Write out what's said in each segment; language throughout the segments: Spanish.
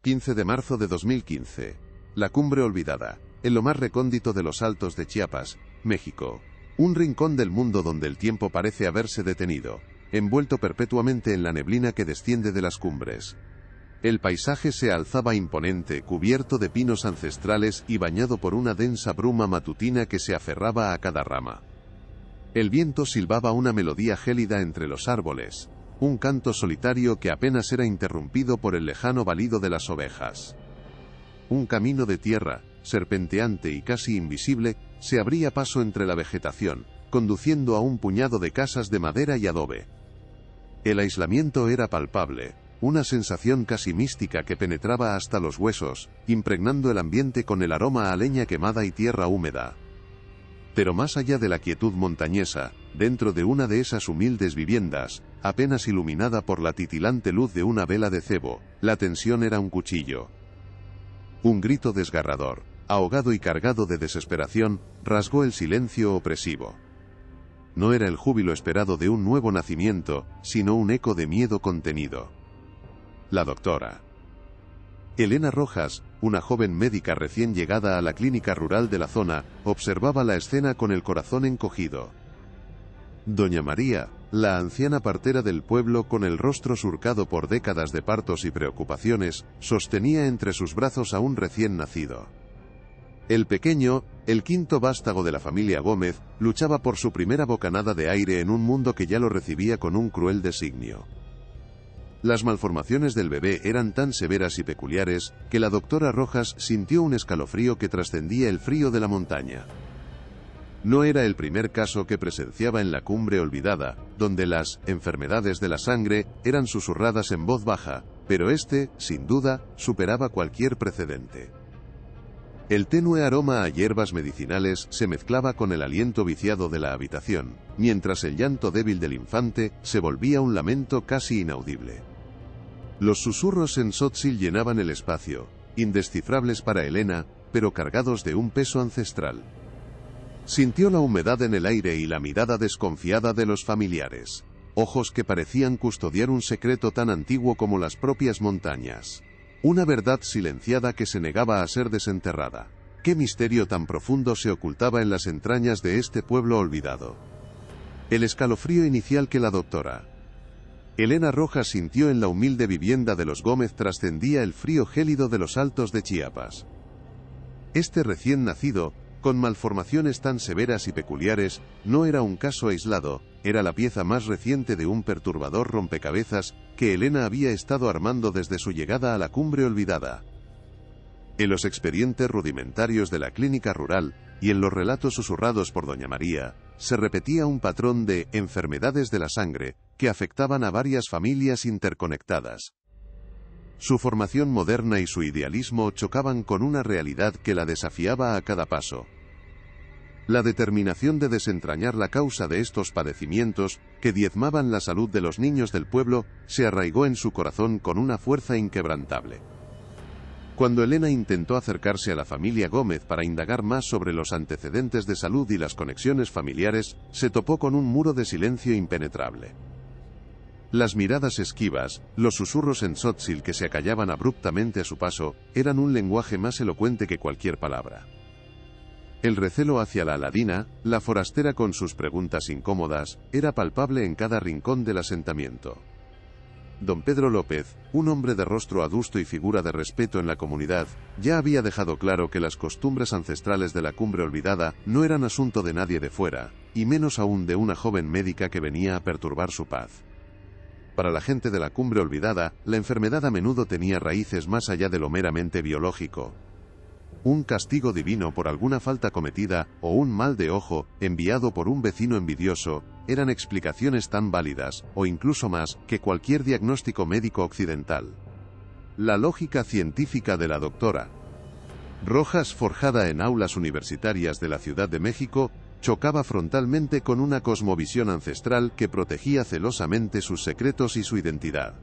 15 de marzo de 2015. La cumbre olvidada, en lo más recóndito de los Altos de Chiapas, México. Un rincón del mundo donde el tiempo parece haberse detenido, envuelto perpetuamente en la neblina que desciende de las cumbres. El paisaje se alzaba imponente, cubierto de pinos ancestrales y bañado por una densa bruma matutina que se aferraba a cada rama. El viento silbaba una melodía gélida entre los árboles, un canto solitario que apenas era interrumpido por el lejano balido de las ovejas. Un camino de tierra, serpenteante y casi invisible, se abría paso entre la vegetación, conduciendo a un puñado de casas de madera y adobe. El aislamiento era palpable, una sensación casi mística que penetraba hasta los huesos, impregnando el ambiente con el aroma a leña quemada y tierra húmeda. Pero más allá de la quietud montañesa, dentro de una de esas humildes viviendas, apenas iluminada por la titilante luz de una vela de cebo, la tensión era un cuchillo. Un grito desgarrador, ahogado y cargado de desesperación, rasgó el silencio opresivo. No era el júbilo esperado de un nuevo nacimiento, sino un eco de miedo contenido. La doctora Elena Rojas, una joven médica recién llegada a la clínica rural de la zona, observaba la escena con el corazón encogido. Doña María, la anciana partera del pueblo con el rostro surcado por décadas de partos y preocupaciones, sostenía entre sus brazos a un recién nacido. El pequeño, el quinto vástago de la familia Gómez, luchaba por su primera bocanada de aire en un mundo que ya lo recibía con un cruel designio. Las malformaciones del bebé eran tan severas y peculiares, que la doctora Rojas sintió un escalofrío que trascendía el frío de la montaña. No era el primer caso que presenciaba en la cumbre olvidada, donde las enfermedades de la sangre eran susurradas en voz baja, pero este, sin duda, superaba cualquier precedente. El tenue aroma a hierbas medicinales se mezclaba con el aliento viciado de la habitación, mientras el llanto débil del infante se volvía un lamento casi inaudible. Los susurros en Tzotzil llenaban el espacio, indescifrables para Elena, pero cargados de un peso ancestral. Sintió la humedad en el aire y la mirada desconfiada de los familiares, ojos que parecían custodiar un secreto tan antiguo como las propias montañas. Una verdad silenciada que se negaba a ser desenterrada. ¿Qué misterio tan profundo se ocultaba en las entrañas de este pueblo olvidado? El escalofrío inicial que la doctora Elena Rojas sintió en la humilde vivienda de los Gómez trascendía el frío gélido de los Altos de Chiapas. Este recién nacido, con malformaciones tan severas y peculiares, no era un caso aislado, era la pieza más reciente de un perturbador rompecabezas que Elena había estado armando desde su llegada a la cumbre olvidada. En los expedientes rudimentarios de la clínica rural, y en los relatos susurrados por doña María, se repetía un patrón de enfermedades de la sangre, que afectaban a varias familias interconectadas. Su formación moderna y su idealismo chocaban con una realidad que la desafiaba a cada paso. La determinación de desentrañar la causa de estos padecimientos, que diezmaban la salud de los niños del pueblo, se arraigó en su corazón con una fuerza inquebrantable. Cuando Elena intentó acercarse a la familia Gómez para indagar más sobre los antecedentes de salud y las conexiones familiares, se topó con un muro de silencio impenetrable. Las miradas esquivas, los susurros en Tzotzil que se acallaban abruptamente a su paso, eran un lenguaje más elocuente que cualquier palabra. El recelo hacia la ladina, la forastera con sus preguntas incómodas, era palpable en cada rincón del asentamiento. Don Pedro López, un hombre de rostro adusto y figura de respeto en la comunidad, ya había dejado claro que las costumbres ancestrales de la cumbre olvidada no eran asunto de nadie de fuera, y menos aún de una joven médica que venía a perturbar su paz. Para la gente de la cumbre olvidada, la enfermedad a menudo tenía raíces más allá de lo meramente biológico. Un castigo divino por alguna falta cometida, o un mal de ojo, enviado por un vecino envidioso, eran explicaciones tan válidas, o incluso más, que cualquier diagnóstico médico occidental. La lógica científica de la doctora Rojas, forjada en aulas universitarias de la Ciudad de México, chocaba frontalmente con una cosmovisión ancestral que protegía celosamente sus secretos y su identidad.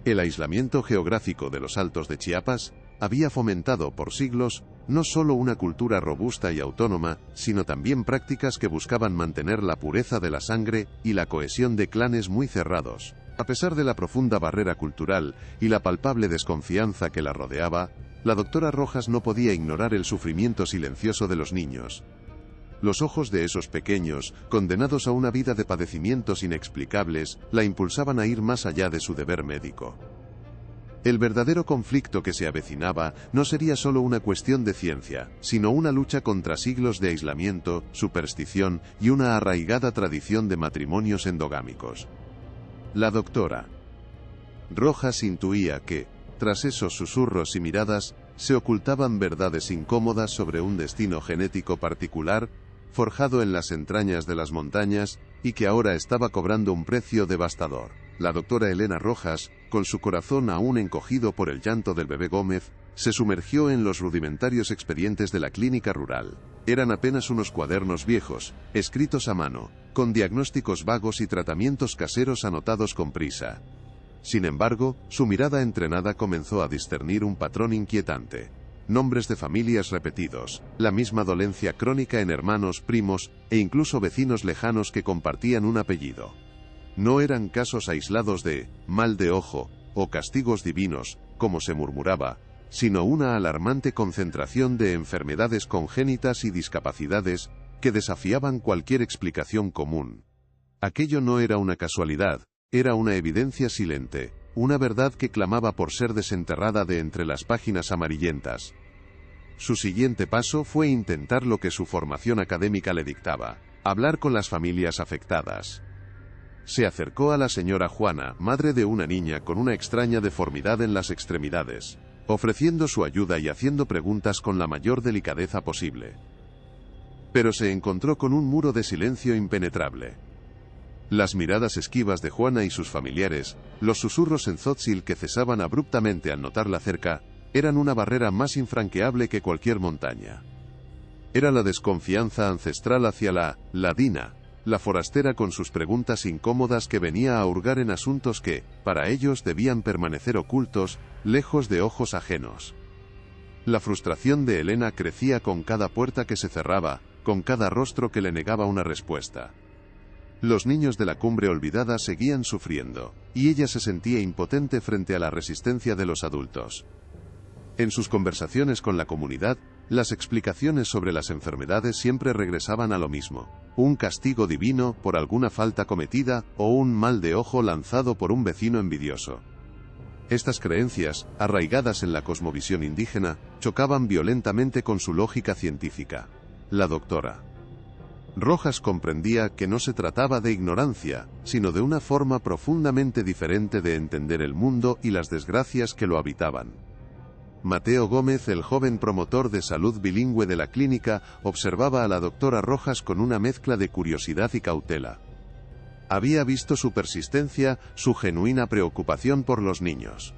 El aislamiento geográfico de los Altos de Chiapas había fomentado por siglos no solo una cultura robusta y autónoma, sino también prácticas que buscaban mantener la pureza de la sangre y la cohesión de clanes muy cerrados. A pesar de la profunda barrera cultural y la palpable desconfianza que la rodeaba, la doctora Rojas no podía ignorar el sufrimiento silencioso de los niños. Los ojos de esos pequeños, condenados a una vida de padecimientos inexplicables, la impulsaban a ir más allá de su deber médico. El verdadero conflicto que se avecinaba no sería solo una cuestión de ciencia, sino una lucha contra siglos de aislamiento, superstición y una arraigada tradición de matrimonios endogámicos. La doctora Rojas intuía que, tras esos susurros y miradas, se ocultaban verdades incómodas sobre un destino genético particular, forjado en las entrañas de las montañas, y que ahora estaba cobrando un precio devastador. La doctora Elena Rojas, con su corazón aún encogido por el llanto del bebé Gómez, se sumergió en los rudimentarios expedientes de la clínica rural. Eran apenas unos cuadernos viejos, escritos a mano, con diagnósticos vagos y tratamientos caseros anotados con prisa. Sin embargo, su mirada entrenada comenzó a discernir un patrón inquietante. Nombres de familias repetidos, la misma dolencia crónica en hermanos, primos e incluso vecinos lejanos que compartían un apellido. No eran casos aislados de mal de ojo o castigos divinos, como se murmuraba, sino una alarmante concentración de enfermedades congénitas y discapacidades que desafiaban cualquier explicación común. Aquello no era una casualidad, era una evidencia silente, una verdad que clamaba por ser desenterrada de entre las páginas amarillentas. Su siguiente paso fue intentar lo que su formación académica le dictaba: hablar con las familias afectadas. Se acercó a la señora Juana, madre de una niña con una extraña deformidad en las extremidades, ofreciendo su ayuda y haciendo preguntas con la mayor delicadeza posible. Pero se encontró con un muro de silencio impenetrable. Las miradas esquivas de Juana y sus familiares, los susurros en Tzótzil que cesaban abruptamente al notarla cerca, eran una barrera más infranqueable que cualquier montaña. Era la desconfianza ancestral hacia la ladina, la forastera con sus preguntas incómodas que venía a hurgar en asuntos que, para ellos, debían permanecer ocultos, lejos de ojos ajenos. La frustración de Elena crecía con cada puerta que se cerraba, con cada rostro que le negaba una respuesta. Los niños de la cumbre olvidada seguían sufriendo, y ella se sentía impotente frente a la resistencia de los adultos. En sus conversaciones con la comunidad, las explicaciones sobre las enfermedades siempre regresaban a lo mismo: un castigo divino por alguna falta cometida o un mal de ojo lanzado por un vecino envidioso. Estas creencias, arraigadas en la cosmovisión indígena, chocaban violentamente con su lógica científica. La doctora Rojas comprendía que no se trataba de ignorancia, sino de una forma profundamente diferente de entender el mundo y las desgracias que lo habitaban. Mateo Gómez, el joven promotor de salud bilingüe de la clínica, observaba a la doctora Rojas con una mezcla de curiosidad y cautela. Había visto su persistencia, su genuina preocupación por los niños.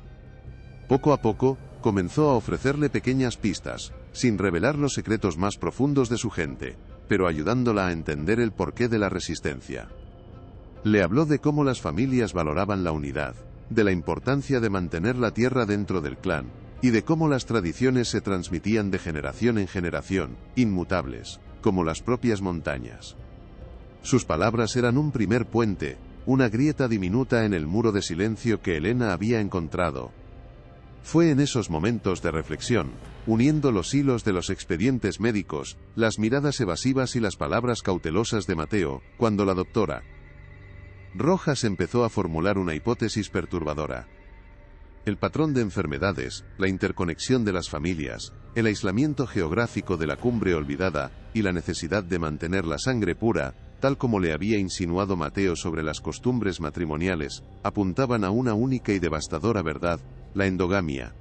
Poco a poco, comenzó a ofrecerle pequeñas pistas, sin revelar los secretos más profundos de su gente, pero ayudándola a entender el porqué de la resistencia. Le habló de cómo las familias valoraban la unidad, de la importancia de mantener la tierra dentro del clan, y de cómo las tradiciones se transmitían de generación en generación, inmutables, como las propias montañas. Sus palabras eran un primer puente, una grieta diminuta en el muro de silencio que Elena había encontrado. Fue en esos momentos de reflexión, uniendo los hilos de los expedientes médicos, las miradas evasivas y las palabras cautelosas de Mateo, cuando la doctora Rojas empezó a formular una hipótesis perturbadora. El patrón de enfermedades, la interconexión de las familias, el aislamiento geográfico de la cumbre olvidada y la necesidad de mantener la sangre pura, tal como le había insinuado Mateo sobre las costumbres matrimoniales, apuntaban a una única y devastadora verdad: la endogamia.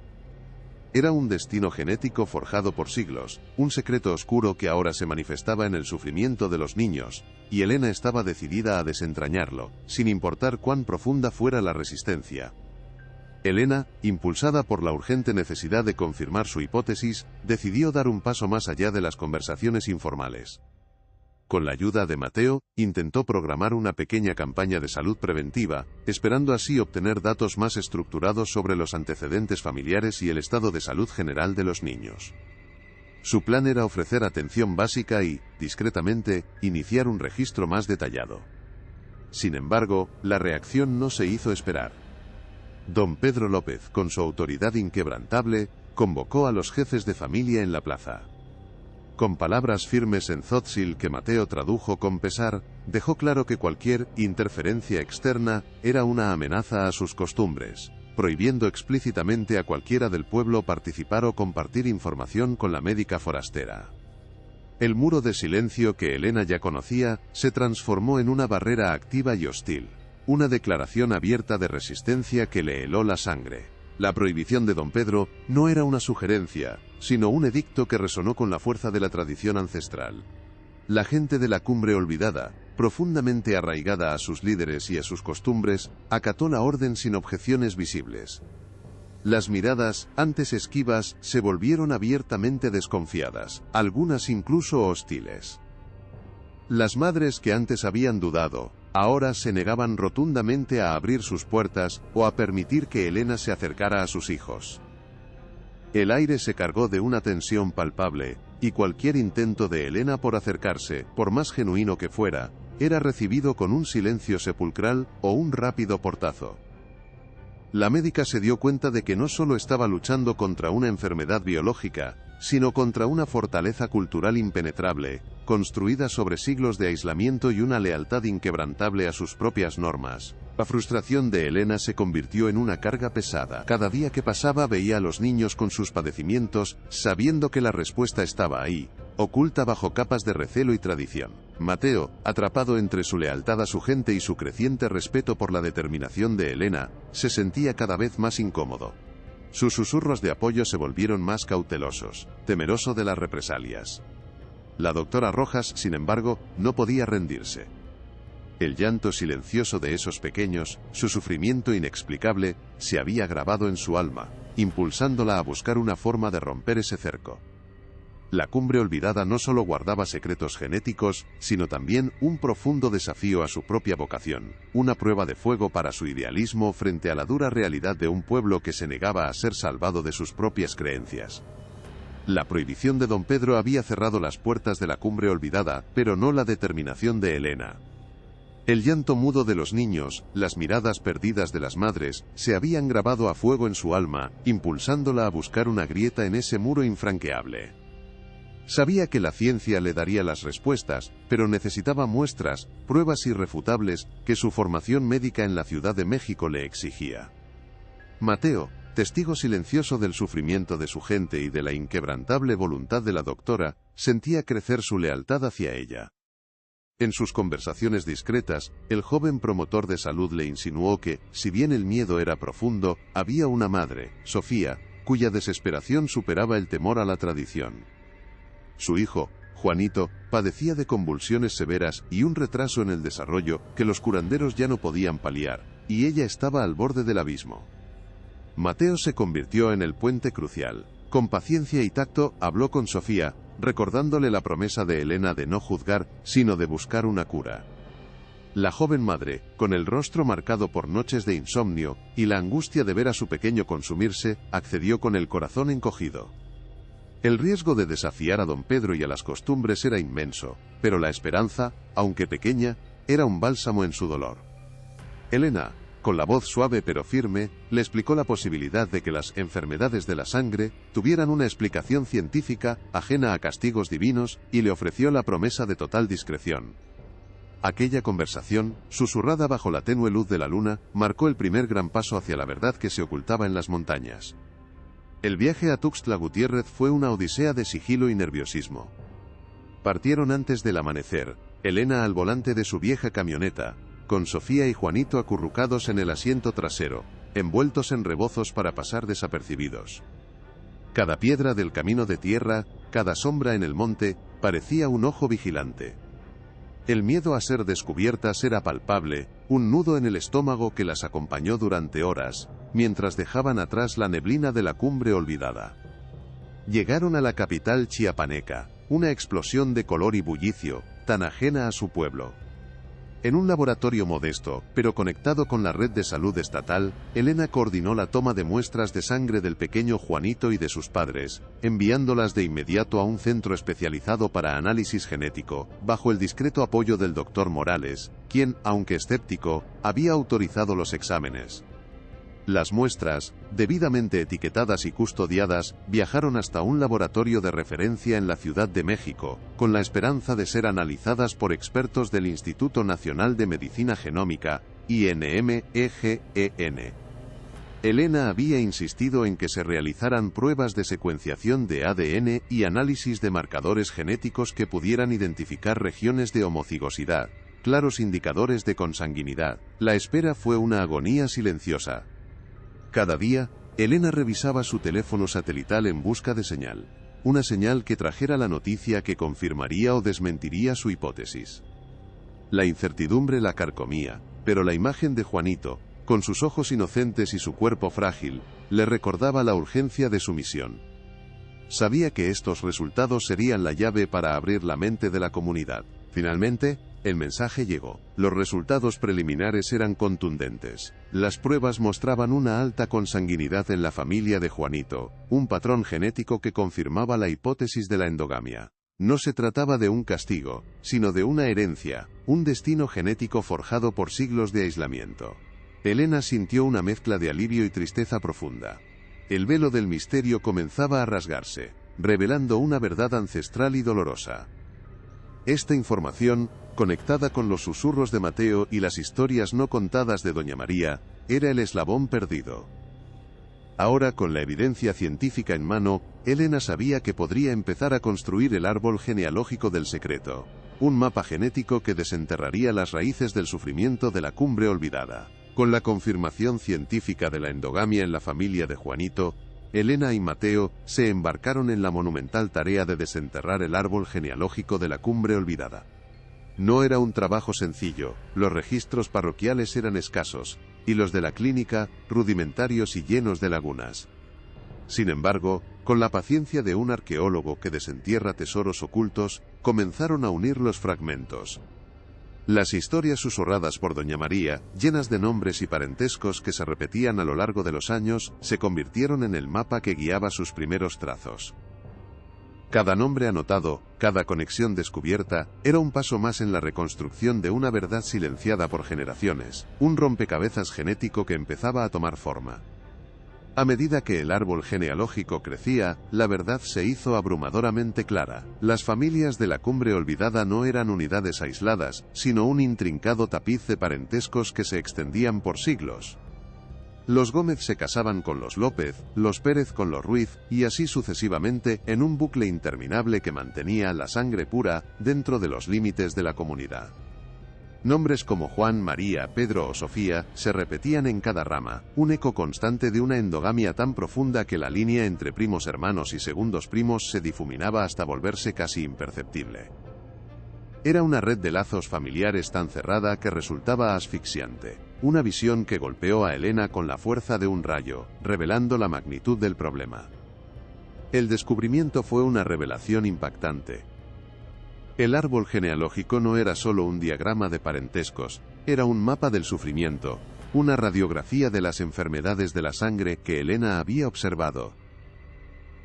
Era un destino genético forjado por siglos, un secreto oscuro que ahora se manifestaba en el sufrimiento de los niños, y Elena estaba decidida a desentrañarlo, sin importar cuán profunda fuera la resistencia. Elena, impulsada por la urgente necesidad de confirmar su hipótesis, decidió dar un paso más allá de las conversaciones informales. Con la ayuda de Mateo, intentó programar una pequeña campaña de salud preventiva, esperando así obtener datos más estructurados sobre los antecedentes familiares y el estado de salud general de los niños. Su plan era ofrecer atención básica y, discretamente, iniciar un registro más detallado. Sin embargo, la reacción no se hizo esperar. Don Pedro López, con su autoridad inquebrantable, convocó a los jefes de familia en la plaza. Con palabras firmes en tzotsil que Mateo tradujo con pesar, dejó claro que cualquier interferencia externa era una amenaza a sus costumbres, prohibiendo explícitamente a cualquiera del pueblo participar o compartir información con la médica forastera. El muro de silencio que Elena ya conocía se transformó en una barrera activa y hostil, una declaración abierta de resistencia que le heló la sangre. La prohibición de don Pedro no era una sugerencia, sino un edicto que resonó con la fuerza de la tradición ancestral. La gente de la Cumbre Olvidada, profundamente arraigada a sus líderes y a sus costumbres, acató la orden sin objeciones visibles. Las miradas, antes esquivas, se volvieron abiertamente desconfiadas, algunas incluso hostiles. Las madres que antes habían dudado, ahora se negaban rotundamente a abrir sus puertas o a permitir que Elena se acercara a sus hijos. El aire se cargó de una tensión palpable, y cualquier intento de Elena por acercarse, por más genuino que fuera, era recibido con un silencio sepulcral o un rápido portazo. La médica se dio cuenta de que no solo estaba luchando contra una enfermedad biológica, sino contra una fortaleza cultural impenetrable, construida sobre siglos de aislamiento y una lealtad inquebrantable a sus propias normas. La frustración de Elena se convirtió en una carga pesada. Cada día que pasaba veía a los niños con sus padecimientos, sabiendo que la respuesta estaba ahí, oculta bajo capas de recelo y tradición. Mateo, atrapado entre su lealtad a su gente y su creciente respeto por la determinación de Elena, se sentía cada vez más incómodo. Sus susurros de apoyo se volvieron más cautelosos, temeroso de las represalias. La doctora Rojas, sin embargo, no podía rendirse. El llanto silencioso de esos pequeños, su sufrimiento inexplicable, se había grabado en su alma, impulsándola a buscar una forma de romper ese cerco. La Cumbre Olvidada no solo guardaba secretos genéticos, sino también un profundo desafío a su propia vocación, una prueba de fuego para su idealismo frente a la dura realidad de un pueblo que se negaba a ser salvado de sus propias creencias. La prohibición de don Pedro había cerrado las puertas de la Cumbre Olvidada, pero no la determinación de Elena. El llanto mudo de los niños, las miradas perdidas de las madres, se habían grabado a fuego en su alma, impulsándola a buscar una grieta en ese muro infranqueable. Sabía que la ciencia le daría las respuestas, pero necesitaba muestras, pruebas irrefutables, que su formación médica en la Ciudad de México le exigía. Mateo, testigo silencioso del sufrimiento de su gente y de la inquebrantable voluntad de la doctora, sentía crecer su lealtad hacia ella. En sus conversaciones discretas, el joven promotor de salud le insinuó que, si bien el miedo era profundo, había una madre, Sofía, cuya desesperación superaba el temor a la tradición. Su hijo, Juanito, padecía de convulsiones severas y un retraso en el desarrollo que los curanderos ya no podían paliar, y ella estaba al borde del abismo. Mateo se convirtió en el puente crucial. Con paciencia y tacto, habló con Sofía, recordándole la promesa de Elena de no juzgar, sino de buscar una cura. La joven madre, con el rostro marcado por noches de insomnio, y la angustia de ver a su pequeño consumirse, accedió con el corazón encogido. El riesgo de desafiar a don Pedro y a las costumbres era inmenso, pero la esperanza, aunque pequeña, era un bálsamo en su dolor. Elena, con la voz suave pero firme, le explicó la posibilidad de que las enfermedades de la sangre tuvieran una explicación científica, ajena a castigos divinos, y le ofreció la promesa de total discreción. Aquella conversación, susurrada bajo la tenue luz de la luna, marcó el primer gran paso hacia la verdad que se ocultaba en las montañas. El viaje a Tuxtla Gutiérrez fue una odisea de sigilo y nerviosismo. Partieron antes del amanecer, Elena al volante de su vieja camioneta, con Sofía y Juanito acurrucados en el asiento trasero, envueltos en rebozos para pasar desapercibidos. Cada piedra del camino de tierra, cada sombra en el monte, parecía un ojo vigilante. El miedo a ser descubiertas era palpable, un nudo en el estómago que las acompañó durante horas, mientras dejaban atrás la neblina de la Cumbre Olvidada. Llegaron a la capital chiapaneca, una explosión de color y bullicio, tan ajena a su pueblo. En un laboratorio modesto, pero conectado con la red de salud estatal, Elena coordinó la toma de muestras de sangre del pequeño Juanito y de sus padres, enviándolas de inmediato a un centro especializado para análisis genético, bajo el discreto apoyo del Dr. Morales, quien, aunque escéptico, había autorizado los exámenes. Las muestras, debidamente etiquetadas y custodiadas, viajaron hasta un laboratorio de referencia en la Ciudad de México, con la esperanza de ser analizadas por expertos del Instituto Nacional de Medicina Genómica, INM-EGEN. Elena había insistido en que se realizaran pruebas de secuenciación de ADN y análisis de marcadores genéticos que pudieran identificar regiones de homocigosidad, claros indicadores de consanguinidad. La espera fue una agonía silenciosa. Cada día, Elena revisaba su teléfono satelital en busca de señal. Una señal que trajera la noticia que confirmaría o desmentiría su hipótesis. La incertidumbre la carcomía, pero la imagen de Juanito, con sus ojos inocentes y su cuerpo frágil, le recordaba la urgencia de su misión. Sabía que estos resultados serían la llave para abrir la mente de la comunidad. Finalmente, el mensaje llegó. Los resultados preliminares eran contundentes. Las pruebas mostraban una alta consanguinidad en la familia de Juanito, un patrón genético que confirmaba la hipótesis de la endogamia. No se trataba de un castigo, sino de una herencia, un destino genético forjado por siglos de aislamiento. Elena sintió una mezcla de alivio y tristeza profunda. El velo del misterio comenzaba a rasgarse, revelando una verdad ancestral y dolorosa. Esta información, conectada con los susurros de Mateo y las historias no contadas de Doña María, era el eslabón perdido. Ahora, con la evidencia científica en mano, Elena sabía que podría empezar a construir el árbol genealógico del secreto, un mapa genético que desenterraría las raíces del sufrimiento de la cumbre olvidada. Con la confirmación científica de la endogamia en la familia de Juanito, Elena y Mateo se embarcaron en la monumental tarea de desenterrar el árbol genealógico de la cumbre olvidada. No era un trabajo sencillo, los registros parroquiales eran escasos, y los de la clínica, rudimentarios y llenos de lagunas. Sin embargo, con la paciencia de un arqueólogo que desentierra tesoros ocultos, comenzaron a unir los fragmentos. Las historias susurradas por Doña María, llenas de nombres y parentescos que se repetían a lo largo de los años, se convirtieron en el mapa que guiaba sus primeros trazos. Cada nombre anotado, cada conexión descubierta, era un paso más en la reconstrucción de una verdad silenciada por generaciones, un rompecabezas genético que empezaba a tomar forma. A medida que el árbol genealógico crecía, la verdad se hizo abrumadoramente clara. Las familias de la cumbre olvidada no eran unidades aisladas, sino un intrincado tapiz de parentescos que se extendían por siglos. Los Gómez se casaban con los López, los Pérez con los Ruiz, y así sucesivamente, en un bucle interminable que mantenía la sangre pura dentro de los límites de la comunidad. Nombres como Juan, María, Pedro o Sofía se repetían en cada rama, un eco constante de una endogamia tan profunda que la línea entre primos hermanos y segundos primos se difuminaba hasta volverse casi imperceptible. Era una red de lazos familiares tan cerrada que resultaba asfixiante, una visión que golpeó a Elena con la fuerza de un rayo, revelando la magnitud del problema. El descubrimiento fue una revelación impactante. El árbol genealógico no era solo un diagrama de parentescos, era un mapa del sufrimiento, una radiografía de las enfermedades de la sangre que Elena había observado.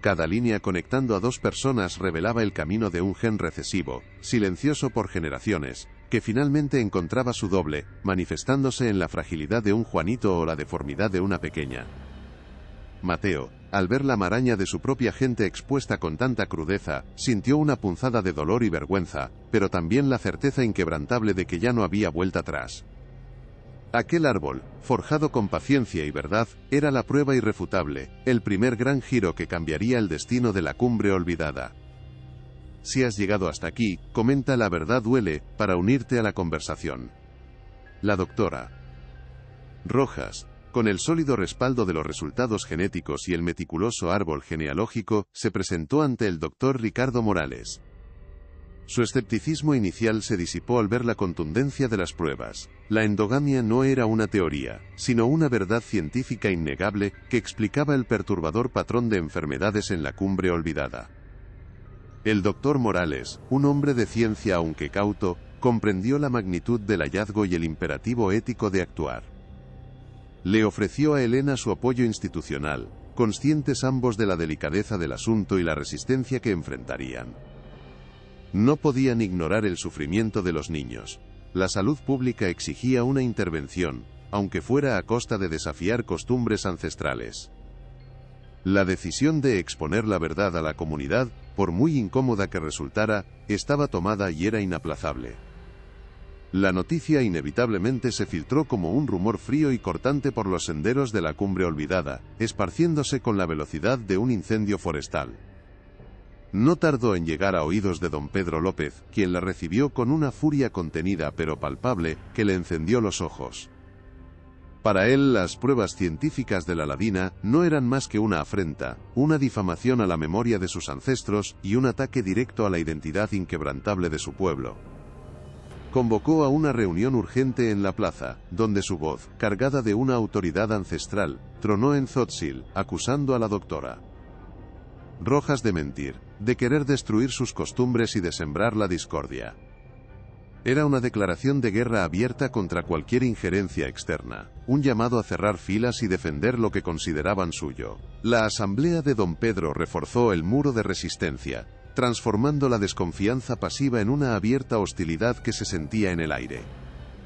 Cada línea conectando a dos personas revelaba el camino de un gen recesivo, silencioso por generaciones, que finalmente encontraba su doble, manifestándose en la fragilidad de un Juanito o la deformidad de una pequeña. Mateo, al ver la maraña de su propia gente expuesta con tanta crudeza, sintió una punzada de dolor y vergüenza, pero también la certeza inquebrantable de que ya no había vuelta atrás. Aquel árbol, forjado con paciencia y verdad, era la prueba irrefutable, el primer gran giro que cambiaría el destino de la cumbre olvidada. Si has llegado hasta aquí, comenta La Verdad Duele, para unirte a la conversación. La doctora Rojas, con el sólido respaldo de los resultados genéticos y el meticuloso árbol genealógico, se presentó ante el doctor Ricardo Morales. Su escepticismo inicial se disipó al ver la contundencia de las pruebas. La endogamia no era una teoría, sino una verdad científica innegable que explicaba el perturbador patrón de enfermedades en la cumbre olvidada. El doctor Morales, un hombre de ciencia aunque cauto, comprendió la magnitud del hallazgo y el imperativo ético de actuar. Le ofreció a Elena su apoyo institucional, conscientes ambos de la delicadeza del asunto y la resistencia que enfrentarían. No podían ignorar el sufrimiento de los niños. La salud pública exigía una intervención, aunque fuera a costa de desafiar costumbres ancestrales. La decisión de exponer la verdad a la comunidad, por muy incómoda que resultara, estaba tomada y era inaplazable. La noticia inevitablemente se filtró como un rumor frío y cortante por los senderos de la Cumbre Olvidada, esparciéndose con la velocidad de un incendio forestal. No tardó en llegar a oídos de don Pedro López, quien la recibió con una furia contenida pero palpable, que le encendió los ojos. Para él, las pruebas científicas de la ladina no eran más que una afrenta, una difamación a la memoria de sus ancestros y un ataque directo a la identidad inquebrantable de su pueblo. Convocó a una reunión urgente en la plaza, donde su voz, cargada de una autoridad ancestral, tronó en Tzotzil, acusando a la doctora Rojas de mentir, de querer destruir sus costumbres y de sembrar la discordia. Era una declaración de guerra abierta contra cualquier injerencia externa, un llamado a cerrar filas y defender lo que consideraban suyo. La asamblea de don Pedro reforzó el muro de resistencia, transformando la desconfianza pasiva en una abierta hostilidad que se sentía en el aire.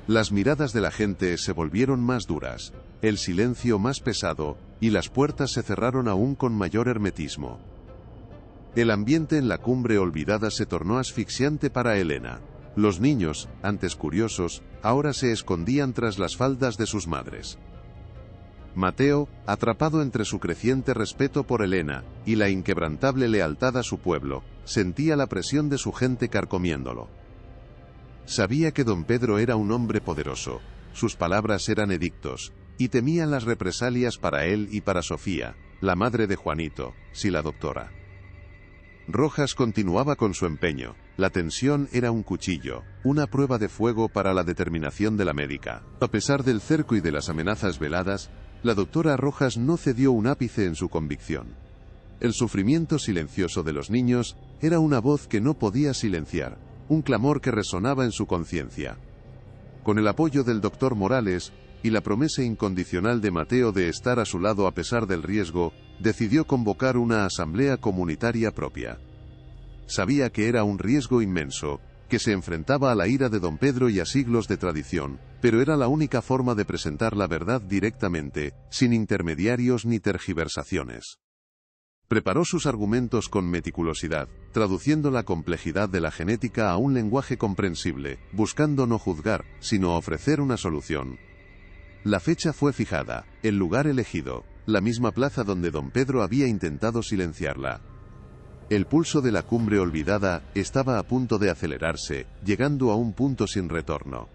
Las miradas de la gente se volvieron más duras, el silencio más pesado, y las puertas se cerraron aún con mayor hermetismo. El ambiente en la Cumbre Olvidada se tornó asfixiante para Elena. Los niños, antes curiosos, ahora se escondían tras las faldas de sus madres. Mateo, atrapado entre su creciente respeto por Elena y la inquebrantable lealtad a su pueblo, sentía la presión de su gente carcomiéndolo. Sabía que don Pedro era un hombre poderoso, sus palabras eran edictos, y temía las represalias para él y para Sofía, la madre de Juanito, si la doctora Rojas continuaba con su empeño. La tensión era un cuchillo, una prueba de fuego para la determinación de la médica. A pesar del cerco y de las amenazas veladas, la doctora Rojas no cedió un ápice en su convicción. El sufrimiento silencioso de los niños era una voz que no podía silenciar, un clamor que resonaba en su conciencia. Con el apoyo del doctor Morales, y la promesa incondicional de Mateo de estar a su lado a pesar del riesgo, decidió convocar una asamblea comunitaria propia. Sabía que era un riesgo inmenso, que se enfrentaba a la ira de don Pedro y a siglos de tradición, pero era la única forma de presentar la verdad directamente, sin intermediarios ni tergiversaciones. Preparó sus argumentos con meticulosidad, traduciendo la complejidad de la genética a un lenguaje comprensible, buscando no juzgar, sino ofrecer una solución. La fecha fue fijada, el lugar elegido, la misma plaza donde don Pedro había intentado silenciarla. El pulso de la Cumbre Olvidada estaba a punto de acelerarse, llegando a un punto sin retorno.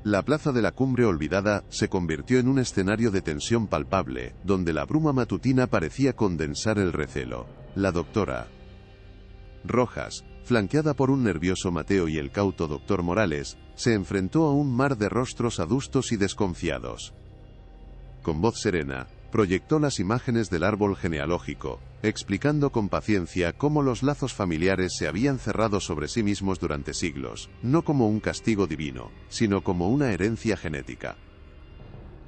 La plaza de la Cumbre Olvidada se convirtió en un escenario de tensión palpable, donde la bruma matutina parecía condensar el recelo. La doctora Rojas, flanqueada por un nervioso Mateo y el cauto doctor Morales, se enfrentó a un mar de rostros adustos y desconfiados. Con voz serena, proyectó las imágenes del árbol genealógico, explicando con paciencia cómo los lazos familiares se habían cerrado sobre sí mismos durante siglos, no como un castigo divino, sino como una herencia genética.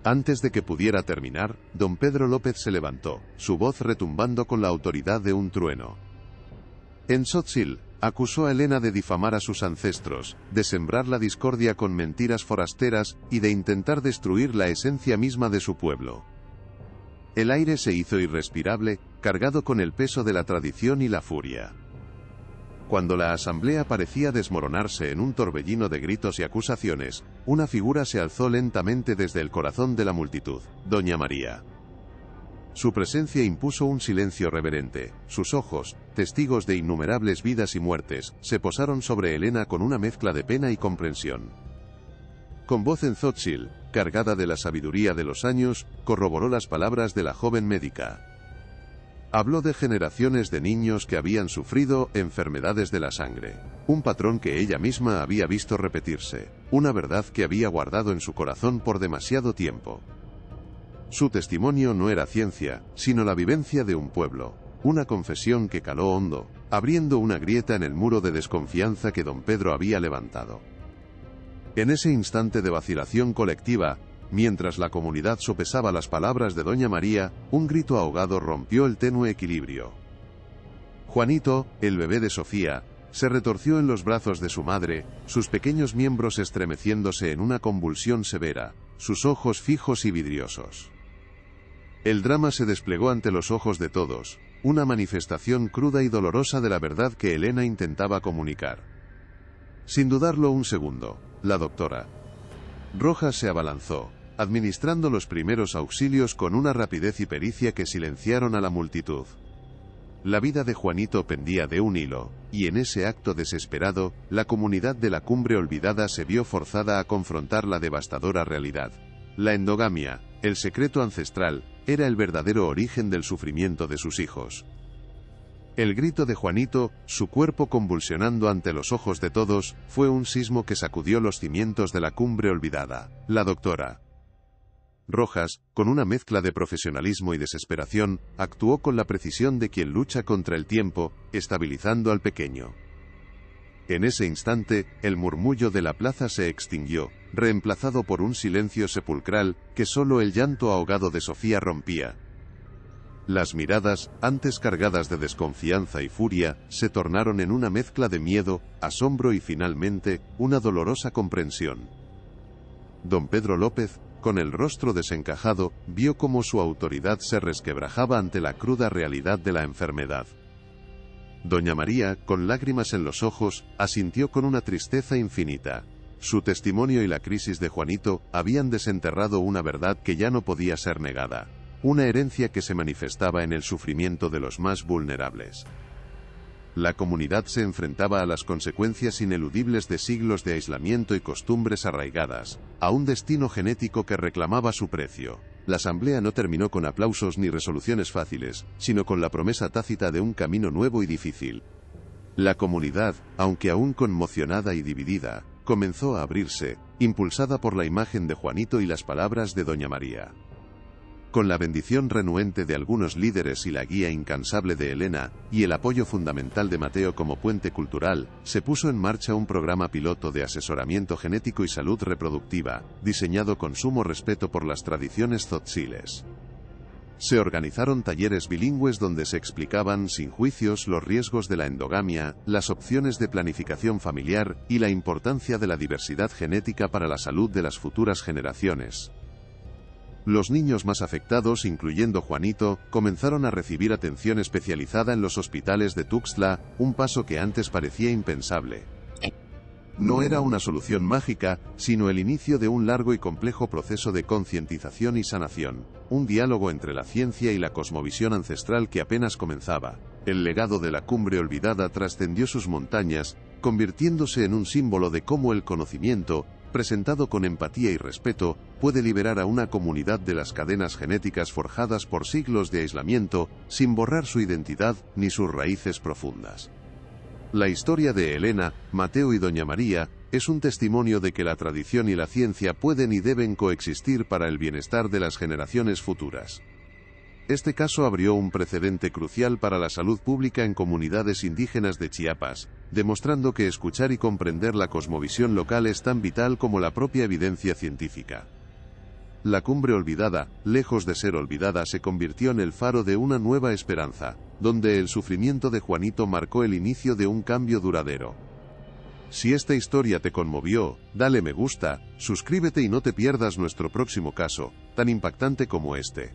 Antes de que pudiera terminar, don Pedro López se levantó, su voz retumbando con la autoridad de un trueno. En Tzotzil, acusó a Elena de difamar a sus ancestros, de sembrar la discordia con mentiras forasteras y de intentar destruir la esencia misma de su pueblo. El aire se hizo irrespirable, cargado con el peso de la tradición y la furia. Cuando la asamblea parecía desmoronarse en un torbellino de gritos y acusaciones, una figura se alzó lentamente desde el corazón de la multitud, doña María. Su presencia impuso un silencio reverente, sus ojos, testigos de innumerables vidas y muertes, se posaron sobre Elena con una mezcla de pena y comprensión. Con voz en Tzotzil, cargada de la sabiduría de los años, corroboró las palabras de la joven médica. Habló de generaciones de niños que habían sufrido enfermedades de la sangre, un patrón que ella misma había visto repetirse, una verdad que había guardado en su corazón por demasiado tiempo. Su testimonio no era ciencia, sino la vivencia de un pueblo, una confesión que caló hondo, abriendo una grieta en el muro de desconfianza que don Pedro había levantado. En ese instante de vacilación colectiva, mientras la comunidad sopesaba las palabras de doña María, un grito ahogado rompió el tenue equilibrio. Juanito, el bebé de Sofía, se retorció en los brazos de su madre, sus pequeños miembros estremeciéndose en una convulsión severa, sus ojos fijos y vidriosos. El drama se desplegó ante los ojos de todos, una manifestación cruda y dolorosa de la verdad que Elena intentaba comunicar. Sin dudarlo un segundo, la doctora Rojas se abalanzó, administrando los primeros auxilios con una rapidez y pericia que silenciaron a la multitud. La vida de Juanito pendía de un hilo, y en ese acto desesperado, la comunidad de la Cumbre Olvidada se vio forzada a confrontar la devastadora realidad. La endogamia, el secreto ancestral, era el verdadero origen del sufrimiento de sus hijos. El grito de Juanito, su cuerpo convulsionando ante los ojos de todos, fue un sismo que sacudió los cimientos de la Cumbre Olvidada. La doctora Rojas, con una mezcla de profesionalismo y desesperación, actuó con la precisión de quien lucha contra el tiempo, estabilizando al pequeño. En ese instante, el murmullo de la plaza se extinguió, reemplazado por un silencio sepulcral, que solo el llanto ahogado de Sofía rompía. Las miradas, antes cargadas de desconfianza y furia, se tornaron en una mezcla de miedo, asombro y finalmente, una dolorosa comprensión. Don Pedro López, con el rostro desencajado, vio cómo su autoridad se resquebrajaba ante la cruda realidad de la enfermedad. Doña María, con lágrimas en los ojos, asintió con una tristeza infinita. Su testimonio y la crisis de Juanito habían desenterrado una verdad que ya no podía ser negada, una herencia que se manifestaba en el sufrimiento de los más vulnerables. La comunidad se enfrentaba a las consecuencias ineludibles de siglos de aislamiento y costumbres arraigadas, a un destino genético que reclamaba su precio. La asamblea no terminó con aplausos ni resoluciones fáciles, sino con la promesa tácita de un camino nuevo y difícil. La comunidad, aunque aún conmocionada y dividida, comenzó a abrirse, impulsada por la imagen de Juanito y las palabras de doña María. Con la bendición renuente de algunos líderes y la guía incansable de Elena, y el apoyo fundamental de Mateo como puente cultural, se puso en marcha un programa piloto de asesoramiento genético y salud reproductiva, diseñado con sumo respeto por las tradiciones tzotziles. Se organizaron talleres bilingües donde se explicaban sin juicios los riesgos de la endogamia, las opciones de planificación familiar y la importancia de la diversidad genética para la salud de las futuras generaciones. Los niños más afectados, incluyendo Juanito, comenzaron a recibir atención especializada en los hospitales de Tuxtla, un paso que antes parecía impensable. No era una solución mágica, sino el inicio de un largo y complejo proceso de concientización y sanación, un diálogo entre la ciencia y la cosmovisión ancestral que apenas comenzaba. El legado de la Cumbre Olvidada trascendió sus montañas, convirtiéndose en un símbolo de cómo el conocimiento, presentado con empatía y respeto, puede liberar a una comunidad de las cadenas genéticas forjadas por siglos de aislamiento, sin borrar su identidad ni sus raíces profundas. La historia de Elena, Mateo y doña María es un testimonio de que la tradición y la ciencia pueden y deben coexistir para el bienestar de las generaciones futuras. Este caso abrió un precedente crucial para la salud pública en comunidades indígenas de Chiapas, demostrando que escuchar y comprender la cosmovisión local es tan vital como la propia evidencia científica. La Cumbre Olvidada, lejos de ser olvidada, se convirtió en el faro de una nueva esperanza, donde el sufrimiento de Juanito marcó el inicio de un cambio duradero. Si esta historia te conmovió, dale me gusta, suscríbete y no te pierdas nuestro próximo caso, tan impactante como este.